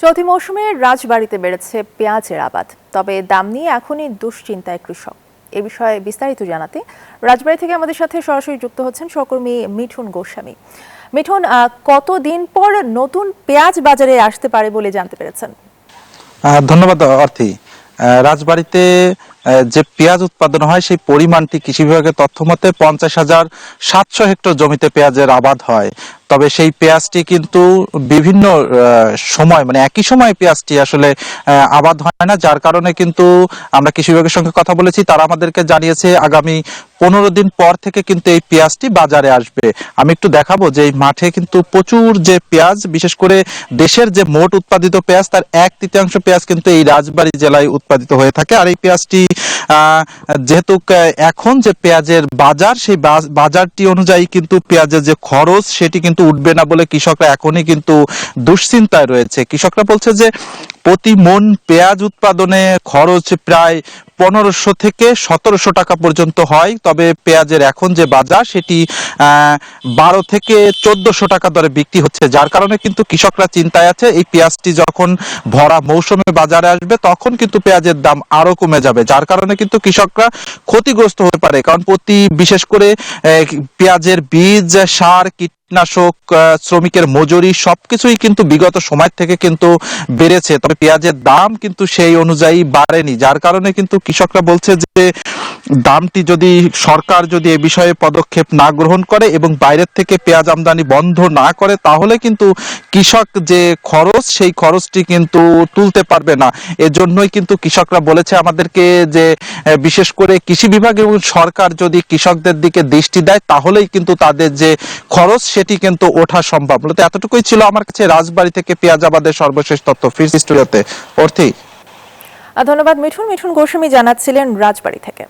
চলতি মৌসুমে রাজবাড়ীতে বেড়েছে পেঁয়াজের আবাদ, তবে দাম নিয়ে এখনই দুশ্চিন্তায় কৃষক। এ বিষয়ে বিস্তারিত জানাতে রাজবাড়ী থেকে আমাদের সাথে সরাসরি যুক্ত হচ্ছেন সহকর্মী মিঠুন গোস্বামী। মিঠুন, কতদিন পর নতুন পেঁয়াজ বাজারে আসতে পারে বলে জানতে পেরেছেন? ধন্যবাদ অর্থী। রাজবাড়ীতে যে পেঁয়াজ উৎপাদন হয় সেই পরিমাণটি কৃষি বিভাগের তথ্য মতে 50,700 হেক্টর জমিতে পেঁয়াজের আবাদ হয়। তবে সেই পেঁয়াজটি কিন্তু বিভিন্ন সময় মানে একই সময় পেঁয়াজটি আসলে আবাদ হয় না, যার কারণে কিন্তু আমরা কৃষি বিভাগের সঙ্গে কথা বলেছি, তারা আমাদেরকে জানিয়েছে আগামী 15 দিন পর থেকে কিন্তু এই পেঁয়াজটি বাজারে আসবে। আমি একটু দেখাবো যে এই মাঠে কিন্তু প্রচুর যে পেঁয়াজ, বিশেষ করে দেশের যে মোট উৎপাদিত পেঁয়াজ তার 1/3 পেঁয়াজ কিন্তু এই রাজবাড়ী জেলায় উৎপাদিত হয়ে থাকে। আর এই পেঁয়াজটি যেহেতু এখন যে পেঁয়াজের বাজার, সেই বাজারটি অনুযায়ী কিন্তু পেঁয়াজের যে খরচ সেটি কিন্তু উঠবে না বলে কৃষকরা এখনই কিন্তু দুশ্চিন্তায় রয়েছে। কৃষকরা বলছে যে প্রতি মন পেঁয়াজ উৎপাদনে খরচ প্রায় 1500 থেকে 1700 টাকা পর্যন্ত হয়। তবে পেঁয়াজের এখন যে বাজার সেটি 12 থেকে 1400 টাকা দরে বিক্রি হচ্ছে, যার কারণে কিন্তু কৃষকরা চিন্তায় আছে এই পেঁয়াজটি যখন ভরা মৌসুমে বাজারে আসবে তখন কিন্তু পেঁয়াজের দাম আরো কমে যাবে, যার কারণে কিন্তু কৃষকরা ক্ষতিগ্রস্ত হতে পারে। কারণ বিশেষ করে পেঁয়াজের বীজ, সার, কীটনাশক, শ্রমিকের মজুরি সবকিছুই কিন্তু বিগত সময় থেকে কিন্তু বেড়েছে, তবে পেঁয়াজের দাম কিন্তু সেই অনুযায়ী বাড়েনি, যার কারণে কিন্তু কৃষকরা বলছে যে দামটি যদি সরকার যদি এ বিষয়ে পদক্ষেপ না গ্রহণ করে এবং বাইরের থেকে পেঁয়াজ আমদানি বন্ধ না করে তাহলে কিন্তু কৃষক যে খরচ সেই খরচটি কিন্তু তুলতে পারবে না। এজন্যই কিন্তু কৃষকরা বলেছে আমাদেরকে যে বিশেষ করে কৃষি বিভাগ এবং সরকার যদি কৃষকদের দিকে দৃষ্টি দেয় তাহলেই কিন্তু তাদের যে খরচ সেটি কিন্তু ওঠা সম্ভব। মূলত এতটুকুই ছিল আমার কাছে রাজবাড়ী থেকে পেঁয়াজ আবাদের সর্বশেষ তথ্য। ফিরছি স্টুডিওতে। অর্থী। ধন্যবাদ মিঠুন গোস্বামী জানাচ্ছিলেন রাজবাড়ী থেকে।